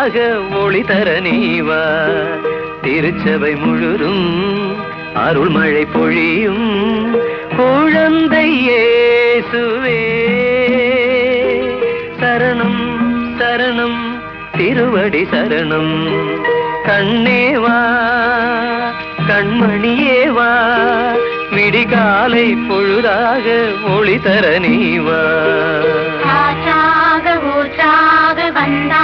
பொழுதாக ஒளி தர நீவா. திருச்சபை முழுதும் அருள் மழை பொழியும் குழந்தை இயேசுவே. சரணம் சரணம் திருவடி சரணம். கண்ணேவா கண்மணியேவா, விடிகாலை பொழுதாக ஒளி தர நீவா. ஊற்றாக வந்தா